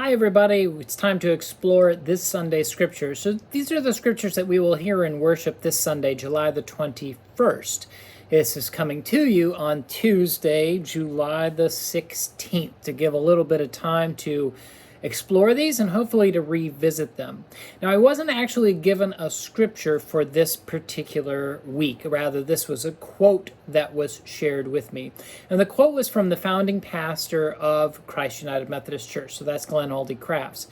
Hi, everybody. It's time to explore this Sunday's scriptures. So, these are the scriptures that we will hear in worship this Sunday, July the 21st. This is coming to you on Tuesday, July the 16th, to give a little bit of time to explore these and hopefully to revisit them. Now, I wasn't actually given a scripture for this particular week. Rather, this was a quote that was shared with me. And the quote was from the founding pastor of Christ United Methodist Church. So that's Glenn Aldy Crafts.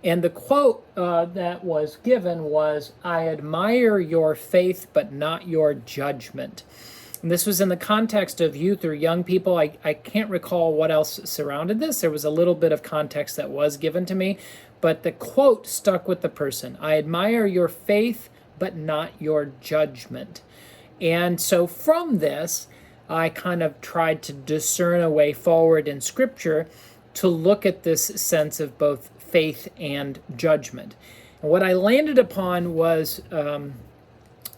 And the quote that was given was, "I admire your faith, but not your judgment." And this was in the context of youth or young people. I can't recall what else surrounded this. There was a little bit of context that was given to me, but the quote stuck with the person. "I admire your faith, but not your judgment." And so from this, I kind of tried to discern a way forward in Scripture to look at this sense of both faith and judgment. And what I landed upon was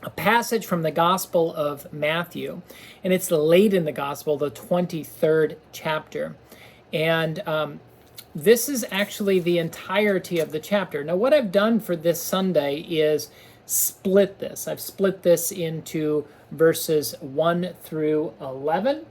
a passage from the Gospel of Matthew, and it's late in the Gospel, the 23rd chapter. And this is actually the entirety of the chapter. Now, what I've done for this Sunday is split this. I've split this into verses 1 through 11,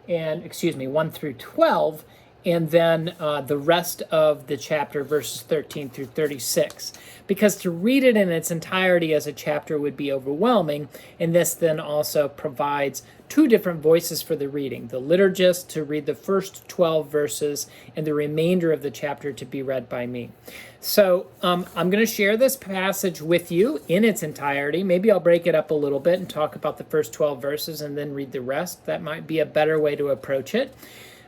and 1 through 12, and then the rest of the chapter, verses 13 through 36. Because to read it in its entirety as a chapter would be overwhelming, and this then also provides two different voices for the reading. The liturgist to read the first 12 verses, and the remainder of the chapter to be read by me. So I'm going to share this passage with you in its entirety. Maybe I'll break it up a little bit and talk about the first 12 verses and then read the rest. That might be a better way to approach it.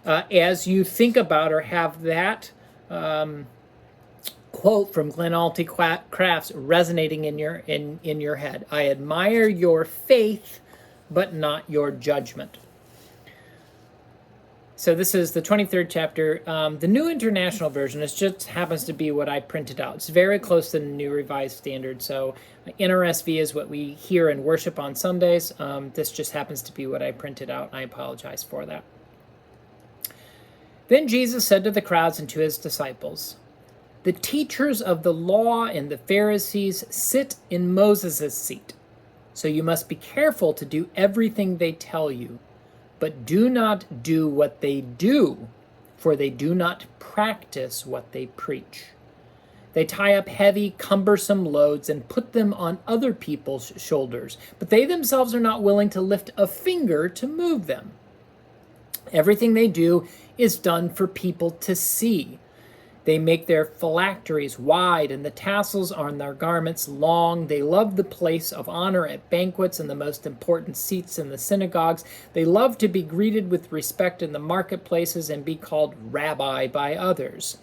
As you think about or have that quote from Glenn Aldy Crafts resonating in your head. "I admire your faith, but not your judgment." So this is the 23rd chapter. The New International Version, it just happens to be what I printed out. It's very close to the New Revised Standard. So NRSV is what we hear in worship on Sundays. This just happens to be what I printed out. I apologize for that. "Then Jesus said to the crowds and to his disciples, 'The teachers of the law and the Pharisees sit in Moses' seat. So you must be careful to do everything they tell you, but do not do what they do, for they do not practice what they preach. They tie up heavy, cumbersome loads and put them on other people's shoulders, but they themselves are not willing to lift a finger to move them. Everything they do is done for people to see. They make their phylacteries wide and the tassels on their garments long. They love the place of honor at banquets and the most important seats in the synagogues. They love to be greeted with respect in the marketplaces and be called rabbi by others.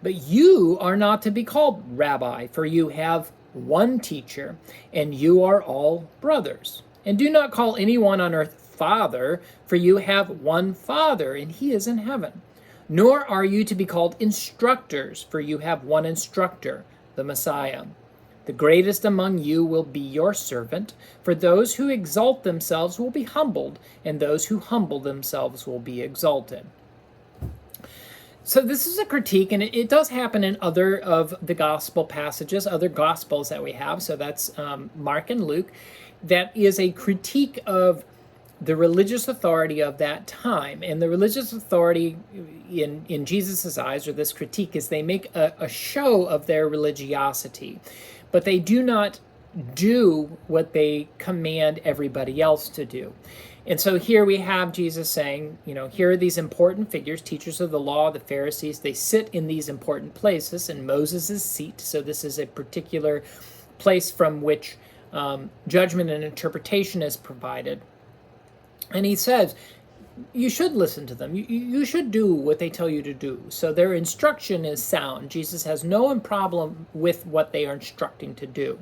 But you are not to be called rabbi, for you have one teacher, and you are all brothers. And do not call anyone on earth Father, for you have one Father, and he is in heaven. Nor are you to be called instructors, for you have one instructor, the Messiah. The greatest among you will be your servant, for those who exalt themselves will be humbled, and those who humble themselves will be exalted.'" So this is a critique, and it does happen in other of the gospel passages, other gospels that we have. So that's Mark and Luke. That is a critique of the religious authority of that time. And the religious authority in Jesus' eyes, or this critique, is they make a show of their religiosity, but they do not do what they command everybody else to do. And so here we have Jesus saying, here are these important figures, teachers of the law, the Pharisees. They sit in these important places in Moses' seat. So this is a particular place from which judgment and interpretation is provided. And he says, you should listen to them. You should do what they tell you to do. So their instruction is sound. Jesus has no problem with what they are instructing to do.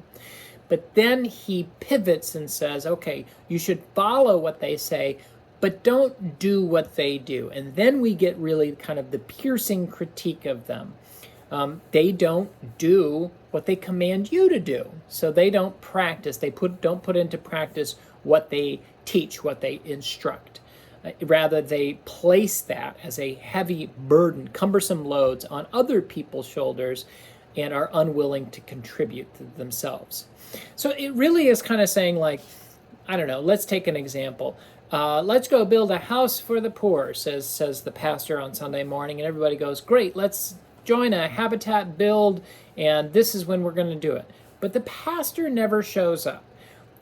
But then he pivots and says, okay, you should follow what they say, but don't do what they do. And then we get really kind of the piercing critique of them. They don't do what they command you to do. So they don't practice. They don't put into practice what they teach, what they instruct. Rather, they place that as a heavy burden, cumbersome loads on other people's shoulders, and are unwilling to contribute to themselves. So it really is kind of saying, like, I don't know, let's take an example. Let's go build a house for the poor, says the pastor on Sunday morning, and everybody goes, great, let's join a Habitat build, and this is when we're going to do it. But the pastor never shows up.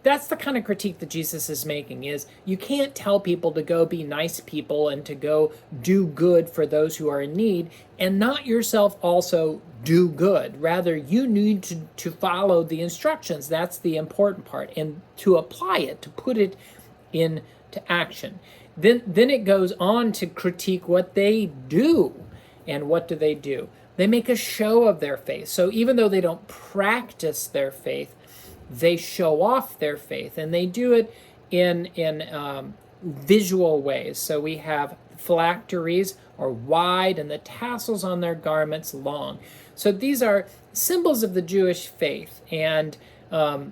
That's the kind of critique that Jesus is making, is you can't tell people to go be nice people and to go do good for those who are in need and not yourself also do good. Rather, you need to follow the instructions. That's the important part, and to apply it, to put it into action. Then it goes on to critique what they do. And what do? They make a show of their faith. So even though they don't practice their faith, they show off their faith, and they do it in visual ways. So we have phylacteries are wide, and the tassels on their garments long. So these are symbols of the Jewish faith, and the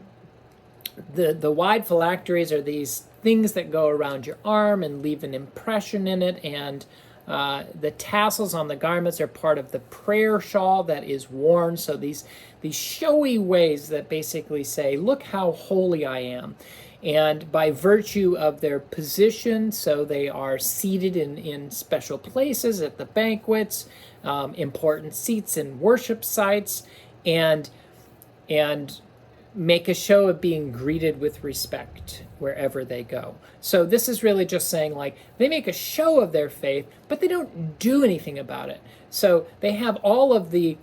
wide phylacteries are these things that go around your arm and leave an impression in it, and the tassels on the garments are part of the prayer shawl that is worn. So these showy ways that basically say, look how holy I am. And by virtue of their position, so they are seated in special places at the banquets, important seats in worship sites, and make a show of being greeted with respect wherever they go. So this is really just saying, like, they make a show of their faith, but they don't do anything about it. So they have all of the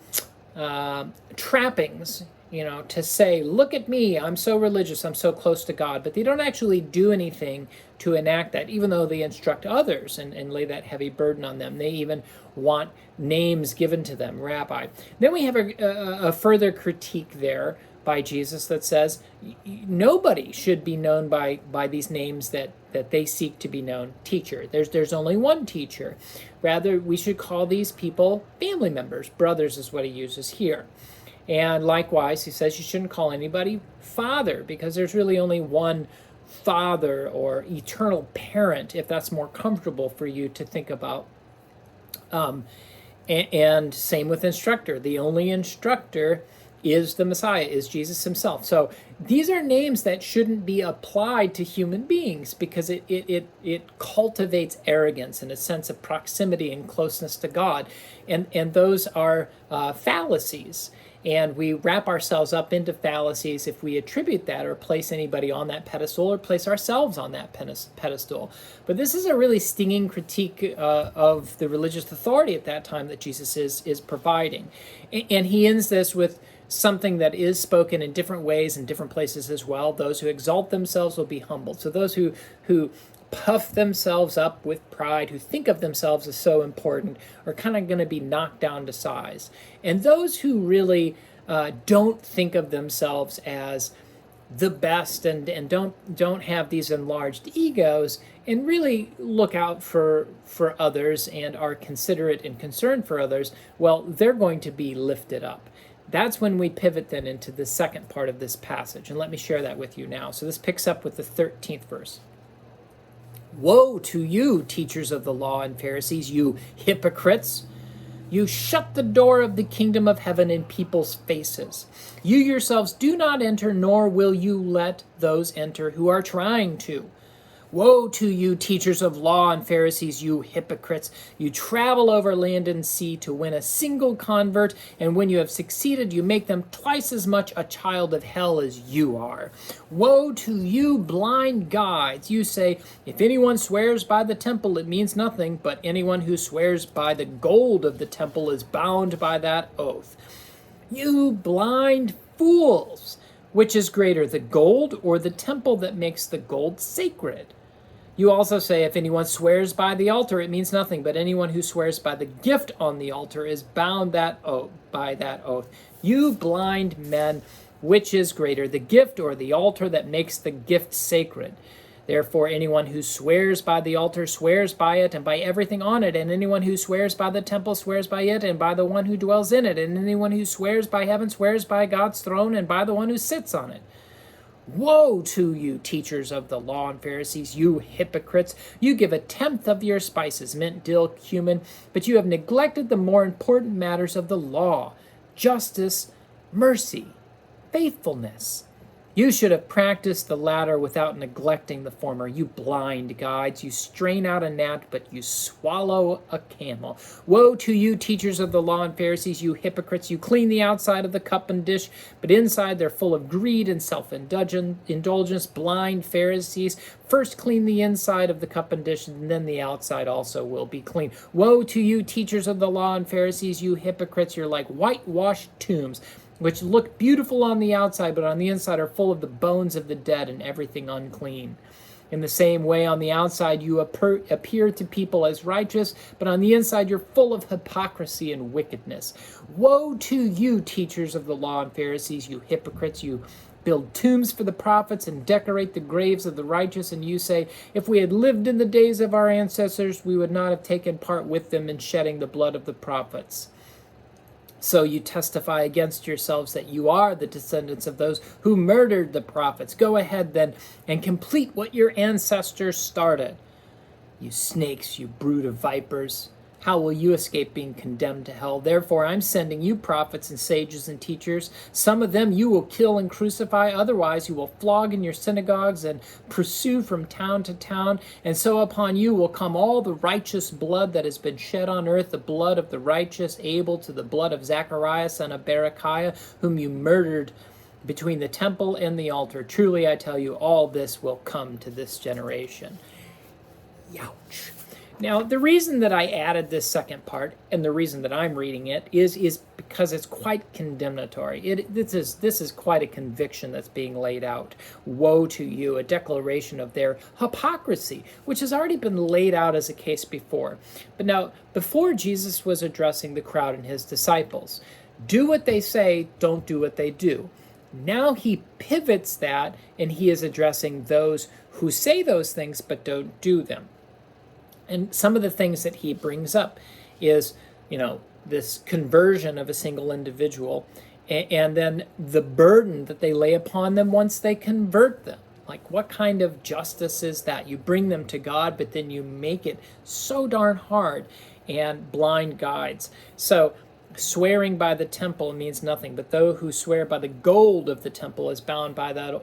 trappings, to say, look at me, I'm so religious, I'm so close to God, but they don't actually do anything to enact that, even though they instruct others and lay that heavy burden on them. They even want names given to them, rabbi. Then we have a further critique there by Jesus that says nobody should be known by these names that they seek to be known. Teacher. There's only one teacher. Rather, we should call these people family members. Brothers is what he uses here. And likewise, he says you shouldn't call anybody father, because there's really only one father or eternal parent, if that's more comfortable for you to think about. And same with instructor. The only instructor is the Messiah, is Jesus himself. So these are names that shouldn't be applied to human beings, because it cultivates arrogance and a sense of proximity and closeness to God. And those are fallacies. And we wrap ourselves up into fallacies if we attribute that or place anybody on that pedestal or place ourselves on that pedestal. But this is a really stinging critique of the religious authority at that time that Jesus is providing. And he ends this with something that is spoken in different ways in different places as well. Those who exalt themselves will be humbled. So those who puff themselves up with pride, who think of themselves as so important, are kind of going to be knocked down to size. And those who really don't think of themselves as the best and don't have these enlarged egos and really look out for others and are considerate and concerned for others, well, they're going to be lifted up. That's when we pivot then into the second part of this passage. And let me share that with you now. So this picks up with the 13th verse. Woe to you, teachers of the law and Pharisees, you hypocrites! You shut the door of the kingdom of heaven in people's faces. You yourselves do not enter, nor will you let those enter who are trying to. Woe to you, teachers of law and Pharisees, you hypocrites! You travel over land and sea to win a single convert, and when you have succeeded, you make them twice as much a child of hell as you are. Woe to you, blind guides! You say, if anyone swears by the temple, it means nothing, but anyone who swears by the gold of the temple is bound by that oath. You blind fools! Which is greater, the gold or the temple that makes the gold sacred? You also say, if anyone swears by the altar, it means nothing, but anyone who swears by the gift on the altar is bound by that oath. You blind men, which is greater, the gift or the altar that makes the gift sacred? Therefore, anyone who swears by the altar swears by it and by everything on it, and anyone who swears by the temple swears by it and by the one who dwells in it, and anyone who swears by heaven swears by God's throne and by the one who sits on it. Woe to you, teachers of the law and Pharisees, you hypocrites! You give 1/10 of your spices, mint, dill, cumin, but you have neglected the more important matters of the law: justice, mercy, faithfulness. You should have practiced the latter without neglecting the former. You blind guides, you strain out a gnat, but you swallow a camel. Woe to you, teachers of the law and Pharisees, you hypocrites! You clean the outside of the cup and dish, but inside they're full of greed and self-indulgence. Blind Pharisees, first clean the inside of the cup and dish, and then the outside also will be clean. Woe to you, teachers of the law and Pharisees, you hypocrites! You're like whitewashed tombs, which look beautiful on the outside, but on the inside are full of the bones of the dead and everything unclean. In the same way, on the outside you appear to people as righteous, but on the inside you're full of hypocrisy and wickedness. Woe to you, teachers of the law and Pharisees, you hypocrites! You build tombs for the prophets and decorate the graves of the righteous, and you say, if we had lived in the days of our ancestors, we would not have taken part with them in shedding the blood of the prophets. So you testify against yourselves that you are the descendants of those who murdered the prophets. Go ahead then and complete what your ancestors started. You snakes, you brood of vipers, how will you escape being condemned to hell? Therefore, I'm sending you prophets and sages and teachers. Some of them you will kill and crucify. Otherwise, you will flog in your synagogues and pursue from town to town. And so upon you will come all the righteous blood that has been shed on earth, the blood of the righteous Abel to the blood of Zacharias son of Berechiah, whom you murdered between the temple and the altar. Truly, I tell you, all this will come to this generation. Youch. Now, the reason that I added this second part, and the reason that I'm reading it, is because it's quite condemnatory. This is quite a conviction that's being laid out. Woe to you, a declaration of their hypocrisy, which has already been laid out as a case before. But now, before Jesus was addressing the crowd and his disciples, do what they say, don't do what they do. Now he pivots that, and he is addressing those who say those things but don't do them. And some of the things that he brings up is, this conversion of a single individual, and then the burden that they lay upon them once they convert them. Like, what kind of justice is that? You bring them to God, but then you make it so darn hard, and blind guides. So swearing by the temple means nothing, but those who swear by the gold of the temple is bound by that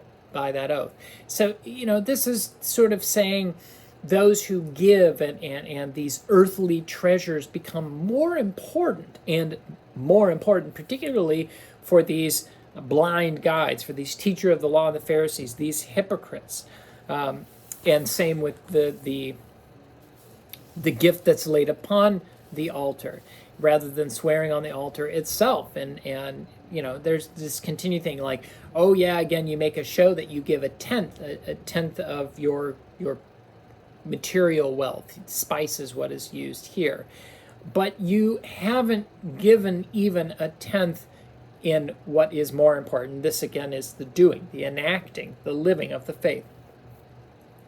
oath. So, this is sort of saying those who give and these earthly treasures become more important, particularly for these blind guides, for these teachers of the law and the Pharisees, these hypocrites. And same with the gift that's laid upon the altar, rather than swearing on the altar itself. And there's this continued thing like, oh yeah, again, you make a show that you give a tenth of your material wealth. Spice is what is used here. But you haven't given even a tenth in what is more important. This again is the doing, the enacting, the living of the faith.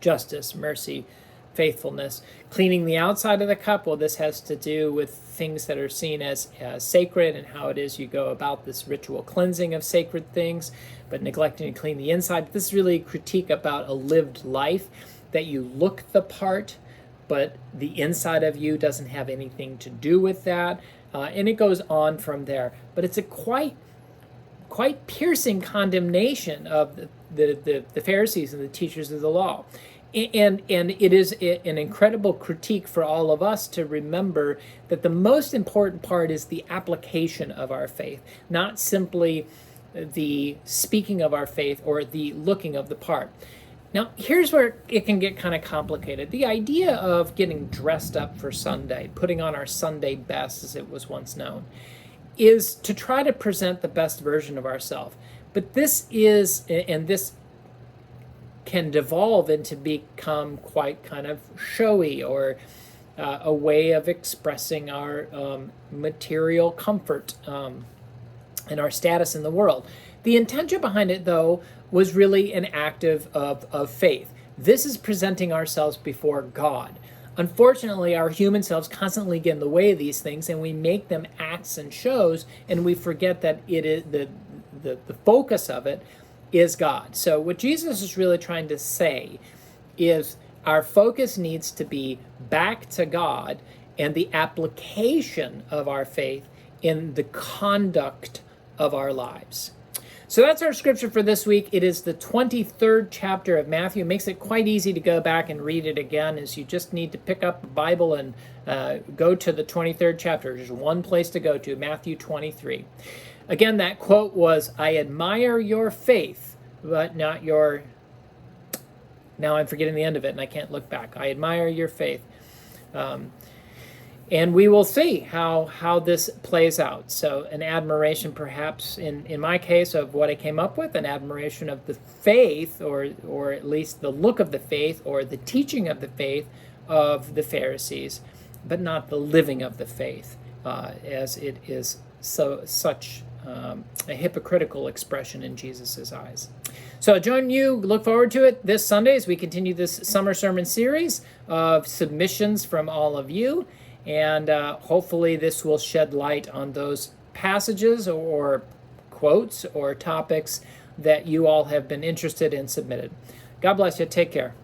Justice, mercy, faithfulness. Cleaning the outside of the cup, well, this has to do with things that are seen as sacred and how it is you go about this ritual cleansing of sacred things, but neglecting to clean the inside. This is really a critique about a lived life, that you look the part, but the inside of you doesn't have anything to do with that. And it goes on from there. But it's a quite piercing condemnation of the Pharisees and the teachers of the law. And it is an incredible critique for all of us to remember that the most important part is the application of our faith, not simply the speaking of our faith or the looking of the part. Now, here's where it can get kind of complicated. The idea of getting dressed up for Sunday, putting on our Sunday best, as it was once known, is to try to present the best version of ourselves. But this can devolve into become quite kind of showy, or a way of expressing our material comfort and our status in the world. The intention behind it, though, was really an act of faith. This is presenting ourselves before God. Unfortunately, our human selves constantly get in the way of these things, and we make them acts and shows, and we forget that it is the focus of it is God. So what Jesus is really trying to say is our focus needs to be back to God and the application of our faith in the conduct of our lives. So that's our scripture for this week. It is the 23rd chapter of Matthew. It makes it quite easy to go back and read it again, as you just need to pick up the Bible and go to the 23rd chapter. There's one place to go to, Matthew 23. Again, that quote was, "I admire your faith, but not your..." Now I'm forgetting the end of it, and I can't look back. "I admire your faith." And we will see how this plays out. So an admiration, perhaps, in my case, of what I came up with, an admiration of the faith, or at least the look of the faith, or the teaching of the faith of the Pharisees, but not the living of the faith, as it is such a hypocritical expression in Jesus' eyes. So join you, look forward to it this Sunday as we continue this summer sermon series of submissions from all of you. And hopefully this will shed light on those passages or quotes or topics that you all have been interested in submitted. God bless you. Take care.